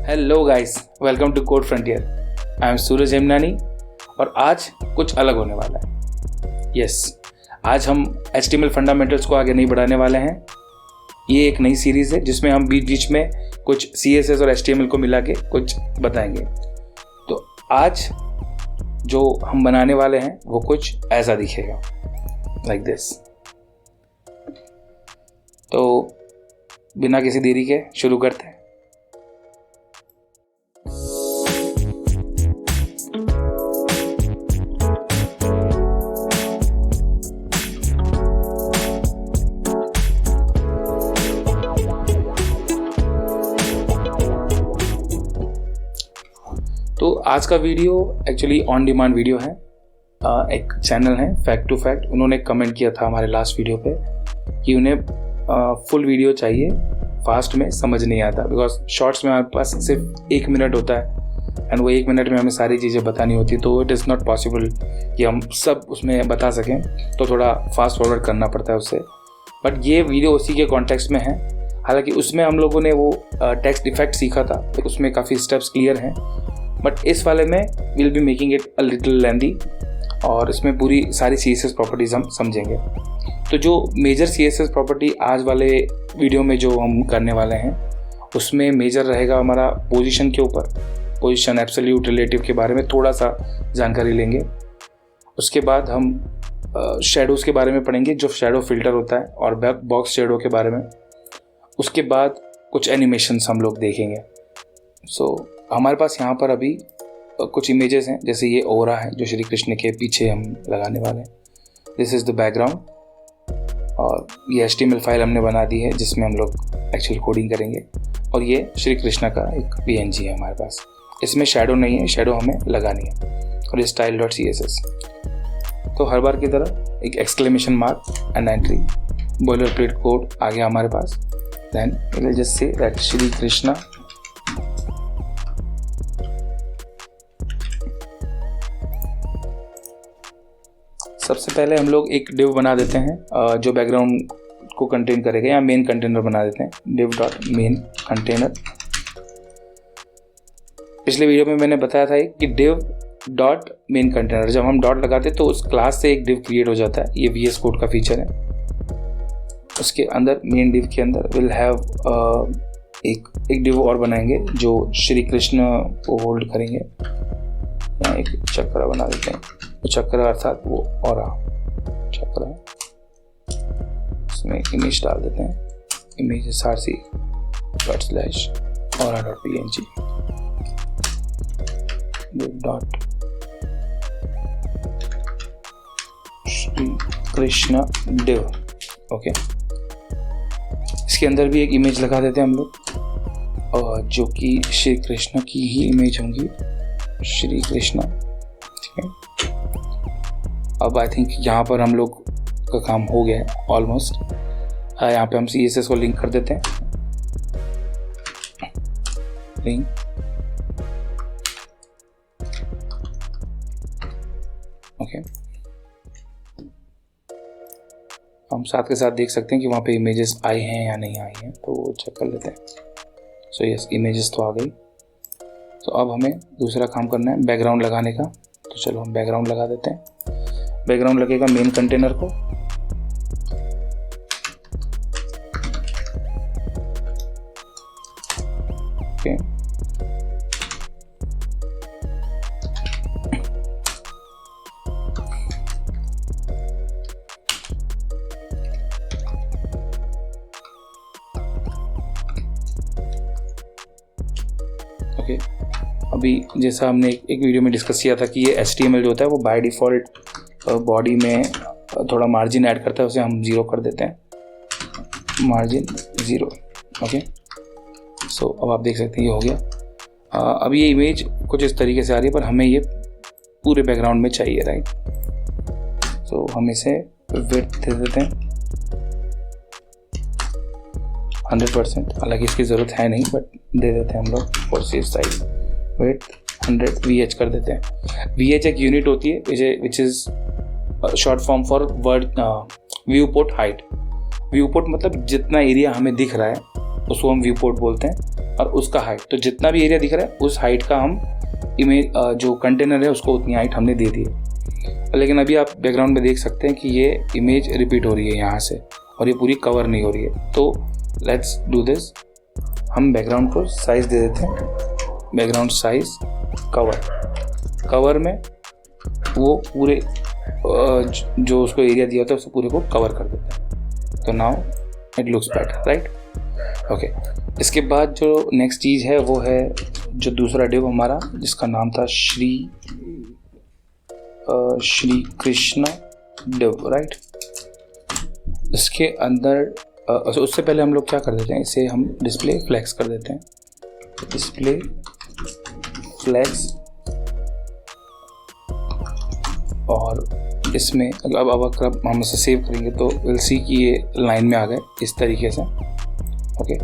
Hello guys, welcome to Code Frontier. I am Suraj Hemnani और आज कुछ अलग होने वाला है। यस, आज हम HTML फंडामेंटल्स को आगे नहीं बढ़ाने वाले हैं। ये एक नई सीरीज़ है जिसमें हम बीच बीच में कुछ CSS और HTML को मिला के कुछ बताएंगे। तो आज जो हम बनाने वाले हैं वो कुछ ऐसा दिखेगा, लाइक दिस। तो बिना किसी देरी के शुरू करते हैं। तो आज का video actually on demand video है। एक चैनल है फैक्ट टू फैक्ट, उन्होंने कमेंट किया था हमारे लास्ट वीडियो पे कि उन्हें फुल वीडियो चाहिए, फास्ट में समझ नहीं आता, बिकॉज शॉर्ट्स में हमारे पास सिर्फ 1 मिनट होता है एंड वो 1 मिनट में हमें सारी चीज़ें बतानी होती, तो इट इज़ नॉट पॉसिबल कि हम सब उसमें बता सकें, तो थोड़ा फास्ट फॉरवर्ड करना पड़ता है उससे। बट ये वीडियो उसी के कॉन्टेक्स्ट में है। हालांकि उसमें हम लोगों ने वो टेक्स्ट इफेक्ट सीखा था, तो उसमें काफ़ी स्टेप्स क्लियर हैं। बट इस वाले में will be making it a little lengthy और इसमें पूरी सारी CSS प्रॉपर्टीज़ हम समझेंगे। तो जो मेजर CSS प्रॉपर्टी आज वाले वीडियो में जो हम करने वाले हैं उसमें मेजर रहेगा हमारा पोजीशन के ऊपर। पोजीशन, एब्सोल्यूट, रिलेटिव के बारे में थोड़ा सा जानकारी लेंगे। उसके बाद हम शेडोज़ के बारे में पढ़ेंगे, जो शेडो फिल्टर होता है, और बॉक्स शेडो के बारे में। उसके बाद कुछ एनिमेशंस हम लोग देखेंगे। हमारे पास यहाँ पर अभी कुछ इमेजेस हैं, जैसे ये ओरा है जो श्री कृष्ण के पीछे हम लगाने वाले हैं। दिस इज़ द बैकग्राउंड और ये HTML फाइल हमने बना दी है जिसमें हम लोग एक्चुअल कोडिंग करेंगे। और ये श्री कृष्ण का एक PNG है हमारे पास। इसमें शेडो नहीं है, शेडो हमें लगानी है। और ये style.css। तो हर बार की तरह एक exclamation mark and entry, boilerplate code आ गया हमारे पास। Then we will just say that Shri Krishna. सबसे पहले हम लोग एक डिव बना देते हैं जो बैकग्राउंड को कंटेन करेगा, या मेन कंटेनर बना देते हैं, div.main कंटेनर। पिछले वीडियो में मैंने बताया था कि div.main कंटेनर, जब हम डॉट लगाते हैं तो उस क्लास से एक डिव क्रिएट हो जाता है। ये VS कोड का फीचर है। उसके अंदर मेन डिव के अंदर विल हैव एक डिव और बनाएंगे जो श्री कृष्ण को होल्ड करेंगे। यहाँ एक चक्र बना देते हैं, चक्र अर्थात वो और चक्र है, इसमें इमेज डाल देते हैं। Image src.aura.png dot Shri Krishna div. Okay, इसके अंदर भी एक इमेज लगा देते हैं हम लोग, और जो कि श्री कृष्ण की ही इमेज होंगी, श्री कृष्ण। ठीक है, अब आई थिंक यहाँ पर हम लोग का काम हो गया है ऑलमोस्ट। यहाँ पे हम CSS को लिंक कर देते हैं। Link, okay. हम साथ के साथ देख सकते हैं कि वहाँ पे इमेजेस आई हैं या नहीं आई हैं, तो वो चेक कर लेते हैं। सो यस, इमेजेस तो आ गई। तो अब हमें दूसरा काम करना है बैकग्राउंड लगाने का। तो चलो हम बैकग्राउंड लगा देते हैं। बैकग्राउंड लगेगा मेन कंटेनर को। Okay, okay. अभी जैसा हमने एक वीडियो में डिस्कस किया था कि ये HTML जो होता है वो बाय डिफ़ॉल्ट बॉडी में थोड़ा मार्जिन ऐड करता है, उसे हम 0 कर देते हैं, मार्जिन 0। ओके, सो अब आप देख सकते हैं ये हो गया। अब ये इमेज कुछ इस तरीके से आ रही है, पर हमें ये पूरे बैकग्राउंड में चाहिए, राइट। सो हम इसे विड्थ दे देते हैं 100%। हालांकि इसकी ज़रूरत है नहीं, बट दे देते हैं हम लोग for safe side. Width 100 VH कर देते हैं। VH एक यूनिट होती है which is short form for word view port height. View port मतलब जितना एरिया हमें दिख रहा है उसको हम व्यू पोर्ट बोलते हैं। और उसका हाइट, तो जितना भी एरिया दिख रहा है उस हाइट का हम इमेज जो कंटेनर है उसको उतनी हाइट हमने दे दी है। लेकिन अभी आप बैकग्राउंड में देख सकते हैं कि ये इमेज रिपीट हो रही है यहाँ से और ये पूरी कवर नहीं हो रही है। तो लेट्स डू दिस, हम बैकग्राउंड को साइज दे देते हैं, बैकग्राउंड साइज कवर में वो पूरे जो उसको एरिया दिया होता है उसको पूरे को कवर कर देता है। तो now it looks better, right? Okay, इसके बाद जो नेक्स्ट चीज़ है वो है जो दूसरा डिव हमारा जिसका नाम था श्री कृष्णा डिव, राइट? इसके अंदर उससे पहले हम लोग क्या कर देते हैं, इसे हम डिस्प्ले फ्लेक्स कर देते हैं। डिस्प्ले फ्लेक्स, और इसमें अब अगर हम इसे सेव करेंगे तो विल सी कि ये लाइन में आ गए इस तरीके से। ओके,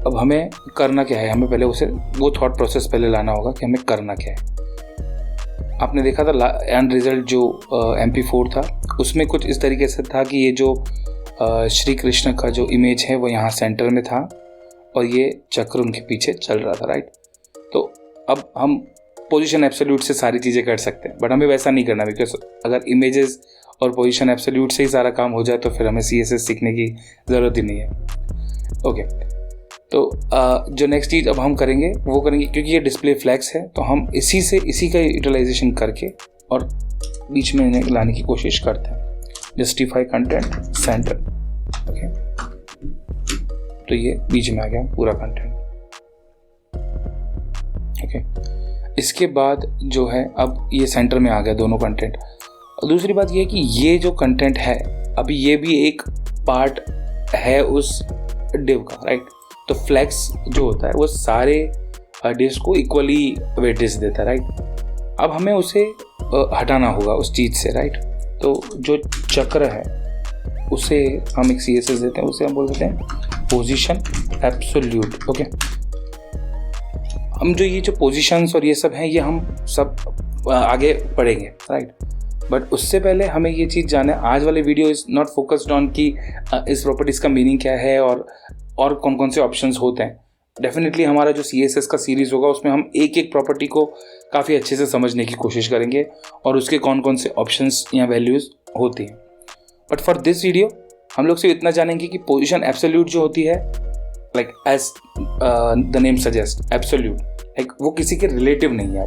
अब हमें करना क्या है, हमें पहले उसे वो थॉट प्रोसेस पहले लाना होगा कि हमें करना क्या है। आपने देखा था एंड रिजल्ट जो MP4 था उसमें कुछ इस तरीके से था कि ये जो श्री कृष्ण का जो इमेज है वो यहाँ सेंटर में था और ये चक्र उनके पीछे चल रहा था, राइट? तो अब हम पोजीशन एब्सोल्यूट से सारी चीज़ें कर सकते हैं, बट हमें वैसा नहीं करना, बिकॉज अगर इमेजेस और पोजीशन एब्सोल्यूट से ही सारा काम हो जाए तो फिर हमें CSS सीखने की ज़रूरत ही नहीं है। ओके, तो जो नेक्स्ट चीज़ अब हम करेंगे वो करेंगे, क्योंकि ये डिस्प्ले फ्लैग्स है तो हम इसी का यूटिलाइजेशन करके और बीच में इन्हें लाने की कोशिश करते हैं। जस्टिफाई कंटेंट सेंटर, ओके, तो ये बीच में आ गया पूरा कंटेंट। ओके, इसके बाद जो है अब ये सेंटर में आ गया दोनों कंटेंट। और दूसरी बात ये है कि ये जो कंटेंट है अभी ये भी एक पार्ट है उस डिव का, राइट? तो फ्लेक्स जो होता है वो सारे डिव्स को इक्वली वेटेज देता है, राइट? अब हमें उसे हटाना होगा उस चीज़ से, राइट? तो जो चक्र है उसे हम एक CSS देते हैं, उसे हम बोल देते हैं पोजीशन एब्सोल्यूट। ओके, हम जो पोजीशंस और ये सब हैं ये हम सब आगे पढ़ेंगे, राइट? बट उससे पहले हमें ये चीज़ जानना है, आज वाले video is not focused on कि इस प्रॉपर्टीज़ का मीनिंग क्या है और कौन कौन से ऑप्शंस होते हैं। डेफिनेटली हमारा जो CSS का सीरीज़ होगा उसमें हम एक एक प्रॉपर्टी को काफ़ी अच्छे से समझने की कोशिश करेंगे और उसके कौन कौन से ऑप्शंस या वैल्यूज़ होती हैं। बट फॉर दिस वीडियो हम लोग सिर्फ इतना जानेंगे कि पोजीशन एब्सोल्यूट जो होती है, like as the name suggest, absolute, like वो किसी के रिलेटिव नहीं है,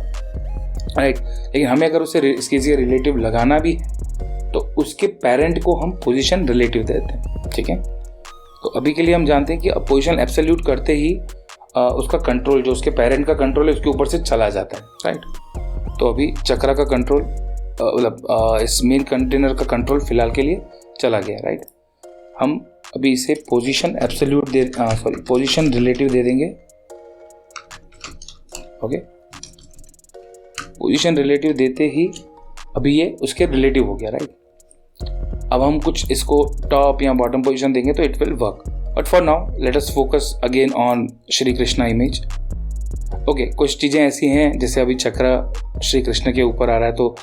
राइट? लेकिन हमें अगर उसे किसी रिलेटिव लगाना भी है तो उसके पेरेंट को हम पोजीशन रिलेटिव देते हैं, ठीक है? तो अभी के लिए हम जानते हैं कि पोजीशन एब्सोल्यूट करते ही उसका कंट्रोल, जो उसके पेरेंट का कंट्रोल है, उसके ऊपर से चला जाता है, राइट? तो अभी चक्रा का कंट्रोल, मतलब इस मेन कंटेनर का कंट्रोल फिलहाल के लिए चला गया, राइट? हम अभी इसे पोजीशन एब्सोल्यूट पोजीशन रिलेटिव दे देंगे। ओके, पोजीशन रिलेटिव देते ही अभी ये उसके रिलेटिव हो गया, राइट? अब हम कुछ इसको टॉप या बॉटम पोजीशन देंगे तो it will work, but for now let us focus again on Shri Krishna image. Okay, कुछ चीज़ें ऐसी हैं जैसे अभी चक्र श्री कृष्ण के ऊपर आ रहा है तो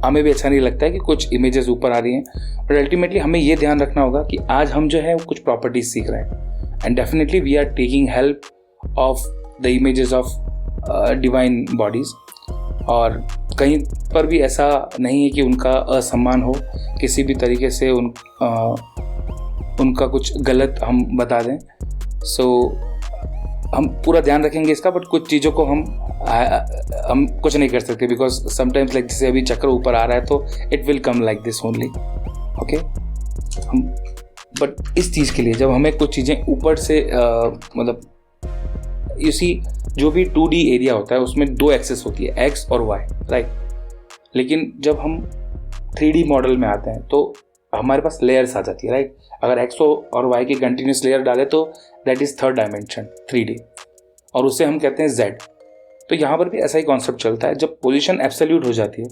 हमें भी अच्छा नहीं लगता है कि कुछ इमेजेस ऊपर आ रही हैं, बट अल्टीमेटली हमें ये ध्यान रखना होगा कि आज हम जो है कुछ प्रॉपर्टीज सीख रहे हैं and definitely we are taking help of the images of divine bodies. और कहीं पर भी ऐसा नहीं है कि उनका असम्मान हो, किसी भी तरीके से उनका कुछ गलत हम बता दें। सो हम पूरा ध्यान रखेंगे इसका, बट कुछ चीज़ों को हम कुछ नहीं कर सकते बिकॉज समटाइम्स लाइक जैसे अभी चक्र ऊपर आ रहा है तो it will come like this only. Okay, हम बट इस चीज़ के लिए जब हमें कुछ चीज़ें ऊपर से मतलब यू सी जो भी 2D एरिया होता है उसमें 2 एक्सेस होती है, X और Y, राइट? लेकिन जब हम 3D मॉडल में आते हैं तो हमारे पास लेयर्स आ जाती है, राइट? अगर X और Y की कंटिन्यूस लेयर डालें तो that is 3rd dimension 3D, और उसे हम कहते हैं Z। तो यहाँ पर भी ऐसा ही कॉन्सेप्ट चलता है, जब पोजीशन एब्सोल्यूट हो जाती है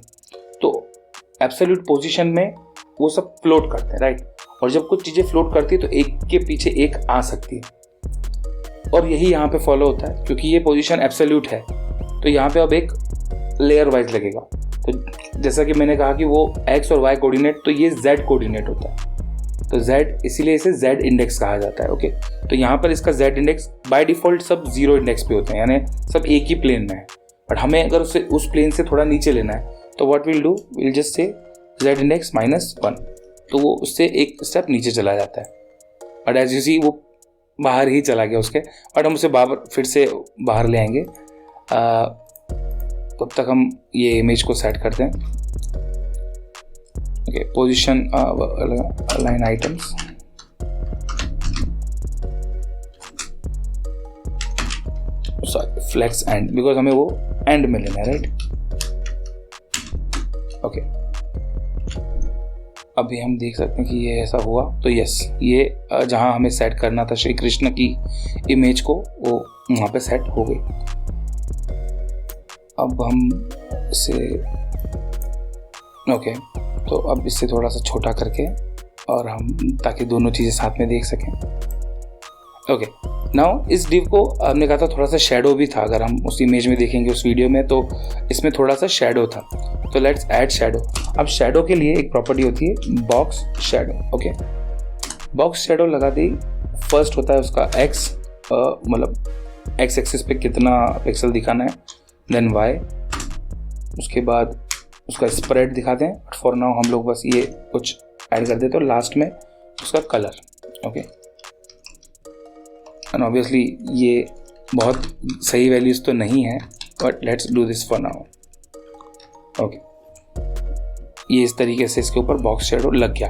तो एब्सोल्यूट पोजीशन में वो सब फ्लोट करते हैं, राइट? और जब कुछ चीज़ें फ्लोट करती है तो एक के पीछे एक आ सकती है, और यही यहाँ पे फॉलो होता है। क्योंकि ये पोजीशन एब्सोल्यूट है तो यहाँ पे अब एक लेयर वाइज लगेगा। तो जैसा कि मैंने कहा कि वो X और Y कोऑर्डिनेट, तो ये Z कोऑर्डिनेट होता है। तो Z इसीलिए इसे Z इंडेक्स कहा जाता है। ओके, तो यहाँ पर इसका Z इंडेक्स बाय डिफ़ॉल्ट सब 0 इंडेक्स पे होते हैं, यानी सब एक ही प्लेन में है। बट हमें अगर उस प्लेन से थोड़ा नीचे लेना है तो what will do, will just से Z इंडेक्स -1, तो वो उससे एक स्टेप नीचे चला जाता है। और एज यू सी वो बाहर ही चला गया उसके, और हम उसे फिर से बाहर ले आएंगे। तब तक हम ये इमेज को सेट करते हैं। Okay, position align items, sorry flex end, because हमें वो एंड में लेना है, राइट। ओके, अभी हम देख सकते हैं कि ये ऐसा हुआ। तो यस, ये जहाँ हमें सेट करना था श्री कृष्ण की इमेज को, वो वहाँ पे सेट हो गई। अब हम इसे ओके, तो अब इससे थोड़ा सा छोटा करके, और हम ताकि दोनों चीज़ें साथ में देख सकें। ओके, नाउ इस डिव को हमने कहा था थोड़ा सा शेडो भी था। अगर हम उस इमेज में देखेंगे उस वीडियो में, तो इसमें थोड़ा सा शेडो था। तो लेट्स ऐड शेडो। अब शेडो के लिए एक प्रॉपर्टी होती है box shadow. Okay, box shadow लगाते ही फर्स्ट होता है उसका एक्स, मतलब एक्स एक्सिस पे कितना पिक्सल दिखाना है, देन वाई, उसके बाद उसका स्प्रेड दिखाते हैं। फॉर नाउ हम लोग बस ये कुछ ऐड कर देते हैं, लास्ट में उसका कलर। ओके, एंड ऑब्वियसली ये बहुत सही वैल्यूज़ तो नहीं है, but let's do this for now. Okay, ये इस तरीके से इसके ऊपर बॉक्स शेडो लग गया।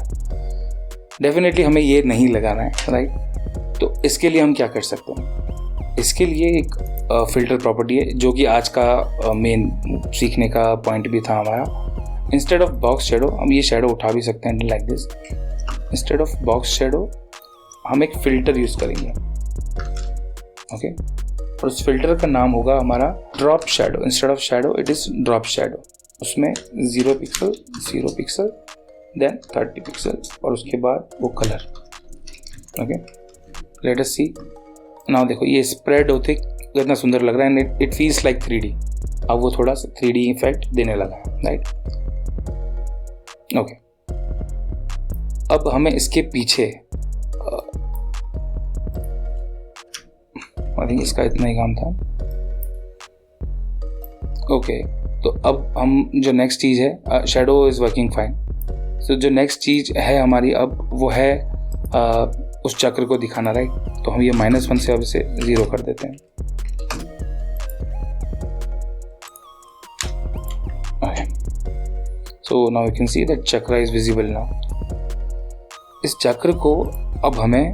डेफिनेटली हमें ये नहीं लगाना है, राइट। तो इसके लिए हम क्या कर सकते हैं, इसके लिए एक फिल्टर प्रॉपर्टी है जो कि आज का मेन सीखने का पॉइंट भी था हमारा। इंस्टेड ऑफ बॉक्स शेडो हम ये शेडो उठा भी सकते हैं like this. Instead of box shadow हम एक फ़िल्टर यूज़ करेंगे। ओके, और उस फिल्टर का नाम होगा हमारा drop shadow. Instead of shadow it is drop shadow. उसमें 0 पिक्सल देन 30 पिक्सल, और उसके बाद वो कलर। ओके, लेट अस सी नाउ। देखो ये स्प्रेड होते कितना सुंदर लग रहा है, and it feels like 3D। अब वो थोड़ा सा 3D इफेक्ट देने लगा, राइट। ओके, अब हमें इसके पीछे आई थिंक इसका इतना ही काम था। ओके, तो अब हम जो नेक्स्ट चीज़ है, शेडो इज़ वर्किंग फाइन। सो जो नेक्स्ट चीज़ है हमारी अब, वो है उस चक्र को दिखाना, राइट। तो हम ये -1 से अब इसे 0 कर देते हैं। So now you can see that चक्र इज विजिबल नाउ। इस चक्र को अब हमें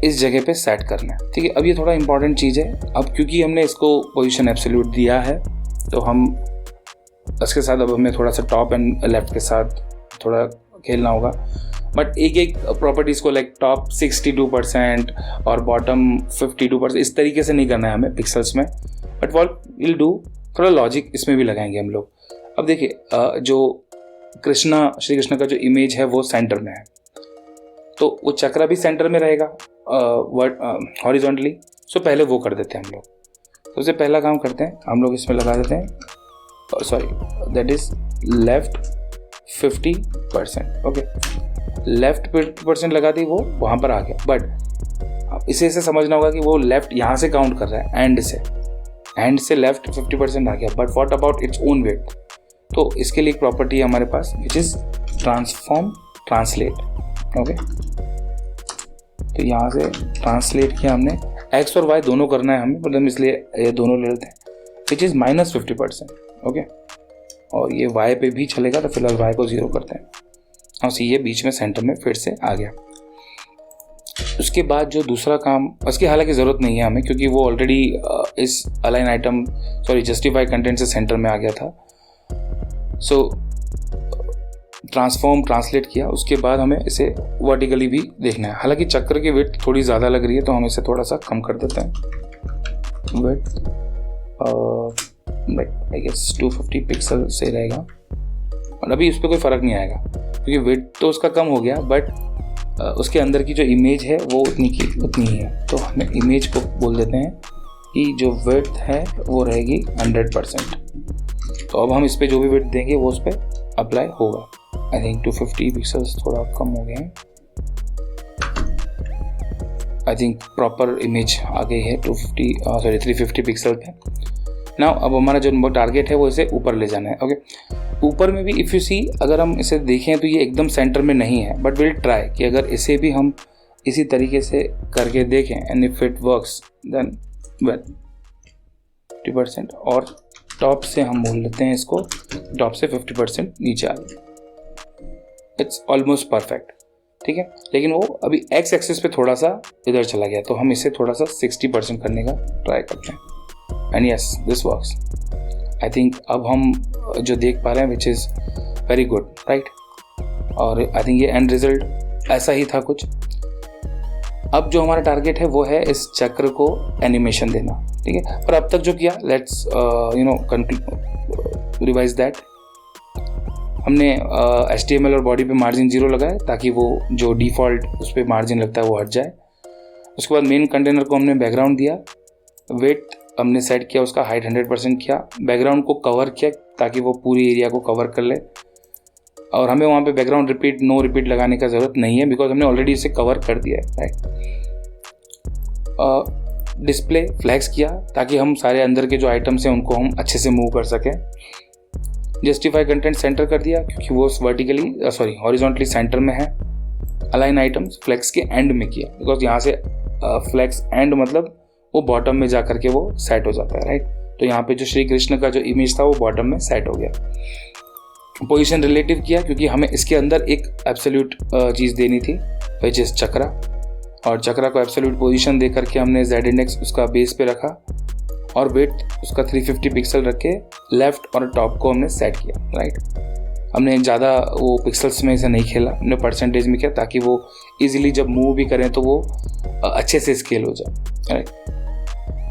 इस जगह पे सेट करना है, ठीक है। अब ये थोड़ा इंपॉर्टेंट चीज़ है। अब क्योंकि हमने इसको पोजीशन एब्सोल्यूट दिया है, तो हम इसके साथ अब हमें थोड़ा सा टॉप एंड लेफ्ट के साथ थोड़ा खेलना होगा। बट एक प्रॉपर्टीज़ को लाइक टॉप 62% और बॉटम 52%, इस तरीके से नहीं करना है हमें पिक्सल्स में। बट व्हाट विल डू, थोड़ा लॉजिक इसमें भी लगाएंगे हम लोग। अब देखिए, जो श्री कृष्ण का जो इमेज है वो सेंटर में है, तो वो चक्र भी सेंटर में रहेगा हॉरिजॉन्टली। सो पहले वो कर देते हैं हम लोग। तो उससे पहला काम करते हैं, हम लोग इसमें लगा देते हैं, sorry that is left 50%। Okay, left 50% लगा दी, वो वहाँ पर आ गया। बट इसे समझना होगा कि वो लेफ्ट यहाँ से काउंट कर रहा है, एंड से लेफ्ट 50% आ गया। But what about its own weight. तो इसके लिए एक प्रॉपर्टी है हमारे पास which is transform translate. Okay, तो यहाँ से ट्रांसलेट किया हमने, एक्स और वाई दोनों करना है हमें, मतलब इसलिए ये दोनों ले लेते हैं, विच इज़ -50%। ओके, और ये वाई पे भी चलेगा, तो फिलहाल वाई को 0 करते हैं। और ये बीच में सेंटर में फिर से आ गया। उसके बाद जो दूसरा काम, उसकी हालांकि ज़रूरत नहीं है हमें, क्योंकि वो ऑलरेडी इस अलाइन आइटम जस्टिफाई कंटेंट से सेंटर में आ गया था। सो ट्रांसफॉर्म ट्रांसलेट किया, उसके बाद हमें इसे वर्टिकली भी देखना है। हालांकि चक्र की विड्थ थोड़ी ज़्यादा लग रही है, तो हम इसे थोड़ा सा कम कर देते हैं। विड्थ आई गेस 250 पिक्सल से रहेगा, और अभी उस पर कोई फ़र्क नहीं आएगा क्योंकि विड्थ तो उसका कम हो गया, बट उसके अंदर की जो इमेज है वो उतनी की उतनी ही है। तो हमें इमेज को बोल देते हैं कि जो विड्थ है वो रहेगी 100%। तो अब हम इस पर जो भी विड्थ देंगे वो उस पर अप्लाई होगा। आई थिंक 250 पिक्सल्स थोड़ा कम हो गए हैं। आई थिंक प्रॉपर इमेज आ गई है 350 पिक्सल पे। नाउ अब हमारा जो टारगेट है वो इसे ऊपर ले जाना है। ओके, ऊपर में भी इफ़ यू सी, अगर हम इसे देखें तो ये एकदम सेंटर में नहीं है, बट विल ट्राई कि अगर इसे भी हम इसी तरीके से करके देखें and if it works then well 50%, और टॉप से हम बोल लेते हैं इसको, टॉप से 50% नीचे आ गया, इट्स ऑलमोस्ट परफेक्ट। ठीक है, लेकिन वो अभी एक्स एक्सिस पे थोड़ा सा इधर चला गया, तो हम इसे थोड़ा सा 60% करने का ट्राई करते हैं and yes this works. I think अब हम जो देख पा रहे हैं which is very good, right. और आई थिंक ये एंड रिजल्ट ऐसा ही था कुछ। अब जो हमारा टारगेट है वो है इस चक्र को एनिमेशन देना। ठीक है, पर अब तक जो किया, लेट्स रिवाइज दैट। हमने HTML और बॉडी पे मार्जिन 0 लगाया ताकि वो जो डिफ़ॉल्ट उस पर मार्जिन लगता है वो हट जाए। उसके बाद मेन कंटेनर को हमने बैकग्राउंड दिया, वेट हमने सेट किया, उसका हाइट 100% किया, बैकग्राउंड को कवर किया ताकि वो पूरी एरिया को कवर कर ले। और हमें वहाँ पे बैकग्राउंड रिपीट नो रिपीट लगाने का ज़रूरत नहीं है बिकॉज हमने ऑलरेडी इसे कवर कर दिया है, राइट। डिस्प्ले फ्लैक्स किया ताकि हम सारे अंदर के जो आइटम्स हैं उनको हम अच्छे से मूव कर सकें। जस्टिफाई कंटेंट सेंटर कर दिया क्योंकि वो वर्टिकली हॉरिजॉन्टली सेंटर में है। अलाइन आइटम्स फ्लैक्स के एंड में किया बिकॉज यहाँ से फ्लैक्स एंड मतलब वो बॉटम में जा करके वो सेट हो जाता है, राइट। तो यहाँ पे जो श्री कृष्ण का जो इमेज था वो बॉटम में सेट हो गया। पोजीशन रिलेटिव किया क्योंकि हमें इसके अंदर एक एब्सोल्यूट चीज़ देनी थी विच इज चक्रा, और चक्रा को एब्सोल्यूट पोजीशन दे करके हमने Z इंडेक्स उसका बेस पे रखा और वेट उसका 350 पिक्सल रख के लेफ्ट और टॉप को हमने सेट किया, राइट। हमने ज़्यादा वो पिक्सल्स में इसे नहीं खेला, हमने परसेंटेज में किया ताकि वो इजीली जब मूव भी करें तो वो अच्छे से स्केल हो जाए, राइट।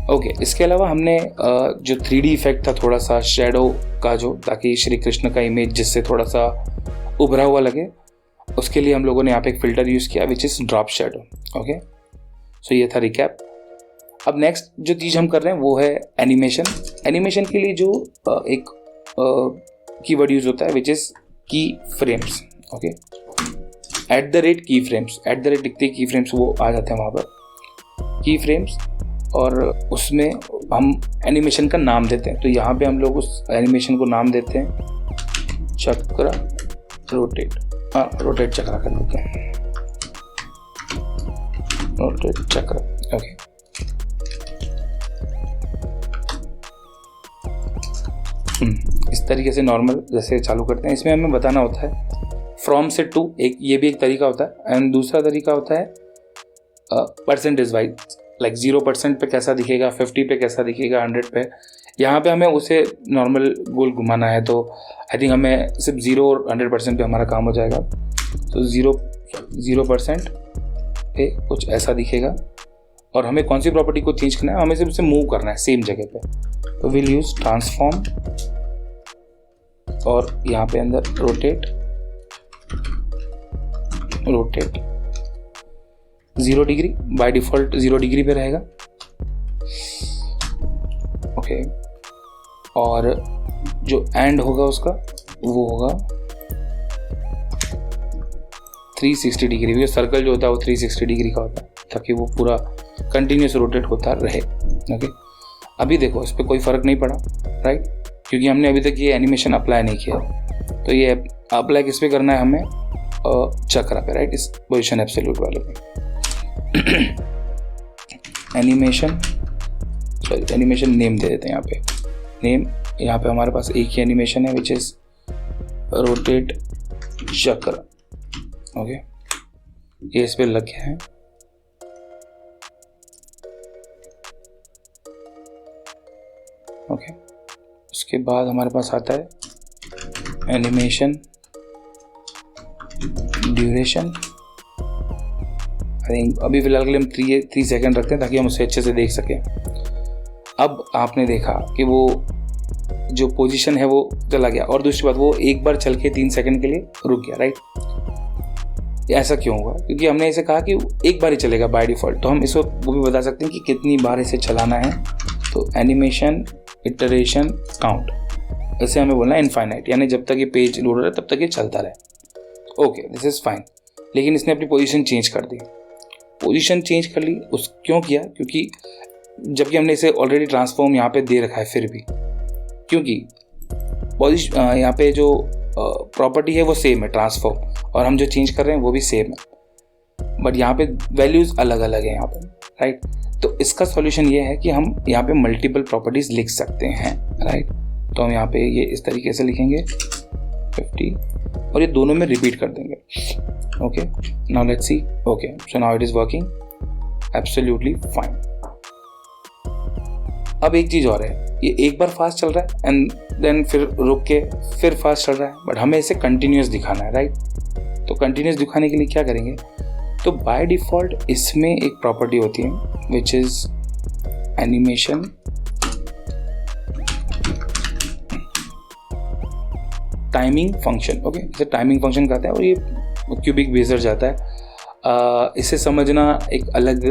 ओके, इसके अलावा हमने जो 3D इफेक्ट था थोड़ा सा शेडो का जो, ताकि श्री कृष्ण का इमेज जिससे थोड़ा सा उभरा हुआ लगे, उसके लिए हम लोगों ने यहाँ पे एक फिल्टर यूज़ किया which is drop shadow. Okay, so ये था रिकैप। अब नेक्स्ट जो चीज़ हम कर रहे हैं वो है एनिमेशन। एनिमेशन के लिए जो एक कीवर्ड यूज होता है विच इज़ की फ्रेम्स। ओके, @ की फ्रेम्स, @ दिखते की फ्रेम्स वो आ जाते हैं वहाँ पर की फ्रेम्स, और उसमें हम एनिमेशन का नाम देते हैं। तो यहाँ पे हम लोग उस एनिमेशन को नाम देते हैं चक्रा रोटेट। रोटेट चक्रा कर लेते हैं, रोटेट चक्रा। ओके, इस तरीके से नॉर्मल जैसे चालू करते हैं। इसमें हमें बताना होता है फ्रॉम से टू, एक ये भी एक तरीका होता है, एंड दूसरा तरीका होता है परसेंटेज वाइज, लाइक 0% पे कैसा दिखेगा, 50 पे कैसा दिखेगा, 100 पे। यहाँ पे हमें उसे नॉर्मल गोल घुमाना है, तो आई थिंक हमें सिर्फ 0 और 100% पे हमारा काम हो जाएगा। तो 0% पे कुछ ऐसा दिखेगा, और हमें कौन सी प्रॉपर्टी को चेंज करना है, हमें सिर्फ उसे मूव करना है सेम जगह पे। तो विल यूज ट्रांसफॉर्म, और यहाँ पे अंदर rotate 0 degree, by default 0 degree पे रहेगा। ओके, और जो एंड होगा उसका वो होगा 360 डिग्री, क्योंकि सर्कल जो होता है वो 360 डिग्री का होता है ताकि वो पूरा कंटिन्यूस रोटेट होता रहे। ओके, अभी देखो इस पर कोई फ़र्क नहीं पड़ा, राइट, क्योंकि हमने अभी तक ये एनिमेशन अप्लाई नहीं किया। तो ये अप्लाई किस पे करना है हमें, चक्रा पे, राइट, इस पोजीशन एब्सोल्यूट वाले पे। एनिमेशन नेम दे देते हैं यहाँ पे, नेम। यहाँ पे हमारे पास एक ही एनिमेशन है विच इज रोटेट चक्र। ओके, ये इस पे लग गया है। ओके, उसके बाद हमारे पास आता है एनिमेशन ड्यूरेशन। आई थिंक अभी फिलहाल के लिए हम 3 सेकेंड रखते हैं ताकि हम उसे अच्छे से देख सकें। अब आपने देखा कि वो जो पोजीशन है वो चला गया, और दूसरी बात वो एक बार चल के 3 सेकेंड के लिए रुक गया, राइट। ऐसा क्यों हुआ, क्योंकि हमने इसे कहा कि एक बार ही चलेगा बाय डिफ़ॉल्ट। तो हम इसको वो भी बता सकते हैं कि कितनी बार इसे चलाना है। तो एनिमेशन इटरेशन काउंट, ऐसे हमें बोलना है इनफाइनाइट, यानी जब तक ये पेज लोड हो रहा है तब तक ये चलता रहे। Okay, this is fine. लेकिन इसने अपनी पोजीशन चेंज कर दी। पोजीशन चेंज कर ली। उस क्यों किया? क्योंकि जबकि हमने इसे ऑलरेडी ट्रांसफॉर्म यहाँ पे दे रखा है, फिर भी क्योंकि पोजीशन यहाँ पे जो प्रॉपर्टी है वो सेम है ट्रांसफॉर्म, और हम जो चेंज कर रहे हैं वो भी सेम है, बट यहाँ पे वैल्यूज़ अलग अलग है यहाँ पे, राइट। तो इसका सॉल्यूशन ये है कि हम यहाँ पे मल्टीपल प्रॉपर्टीज़ लिख सकते हैं, राइट। तो हम यहाँ पे ये इस तरीके से लिखेंगे 50 और ये दोनों में रिपीट कर देंगे। Okay, now let's see. Okay, so now it is working absolutely fine. अब एक चीज़ और है, ये एक बार फास्ट चल रहा है एंड देन फिर रुक के फिर फास्ट चल रहा है, बट हमें इसे कंटिन्यूस दिखाना है, राइट। तो कंटिन्यूस दिखाने के लिए क्या करेंगे? तो बाय डिफ़ॉल्ट इसमें एक प्रॉपर्टी होती है which is animation timing function. Okay, इसे टाइमिंग फंक्शन कहते हैं और ये क्यूबिक बेजर जाता है। इसे समझना एक अलग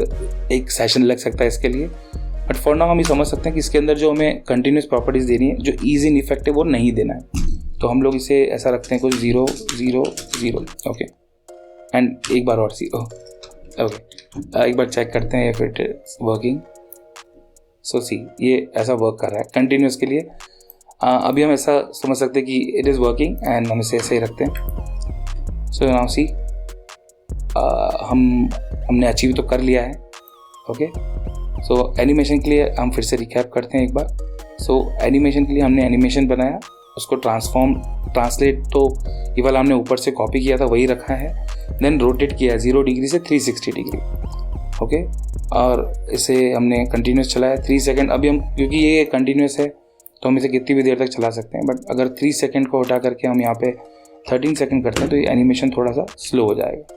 एक सेशन लग सकता है इसके लिए, बट फॉर नाउ हम ये समझ सकते हैं कि इसके अंदर जो हमें कंटिन्यूस प्रॉपर्टीज़ देनी है, जो ईज इन इफेक्ट है वो नहीं देना है। तो हम लोग इसे ऐसा रखते हैं कुछ 0 0 0। ओके, एंड एक बार और 0। ओके, एक बार चेक करते हैं इफ इट इज वर्किंग। सो सी, ये ऐसा वर्क कर रहा है कंटिन्यूस के लिए। अभी हम ऐसा समझ सकते हैं कि इट इज़ वर्किंग एंड हम इसे ऐसे ही रखते हैं। सो नाउ सी, हमने अचीव तो कर लिया है। ओके, सो एनिमेशन के लिए हम फिर से रिकैप करते हैं एक बार। सो एनिमेशन के लिए हमने एनिमेशन बनाया, उसको ट्रांसलेट तो ये वाला हमने ऊपर से कॉपी किया था वही रखा है, देन रोटेट किया 0 डिग्री से 360 डिग्री। ओके, और इसे हमने कंटिन्यूस चलाया 3 सेकेंड। अभी हम क्योंकि ये कंटिन्यूस है तो हम इसे कितनी भी देर तक चला सकते हैं, बट अगर 3 सेकेंड को हटा करके हम यहाँ पे 13 सेकेंड करते हैं तो ये एनिमेशन थोड़ा सा स्लो हो जाएगा।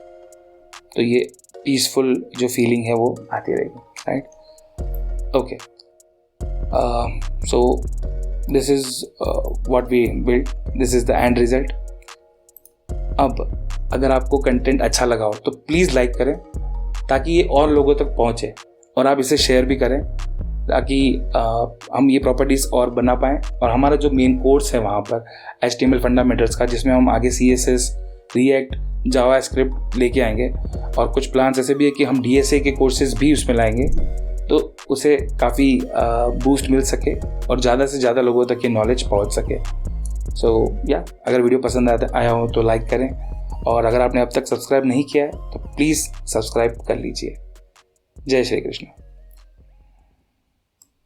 तो ये पीसफुल जो फीलिंग है वो आती रहेगी, right. Okay, so this is what we build, this is the end result. अब अगर आपको कंटेंट अच्छा लगा हो तो प्लीज़ लाइक करें ताकि ये और लोगों तक पहुँचे, और आप इसे शेयर भी करें ताकि हम ये प्रॉपर्टीज़ और बना पाएँ। और हमारा जो मेन कोर्स है वहाँ पर HTML फंडामेंटल्स का, जिसमें हम आगे CSS, रिएक्ट, जावास्क्रिप्ट लेके आएंगे, और कुछ प्लान्स ऐसे भी है कि हम DSA के कोर्सेज भी उसमें लाएंगे, तो उसे काफ़ी बूस्ट मिल सके और ज़्यादा से ज़्यादा लोगों तक ये नॉलेज पहुँच सके। सो अगर वीडियो पसंद आया हो तो लाइक करें, और अगर आपने अब तक सब्सक्राइब नहीं किया है तो प्लीज़ सब्सक्राइब कर लीजिए। जय श्री कृष्ण।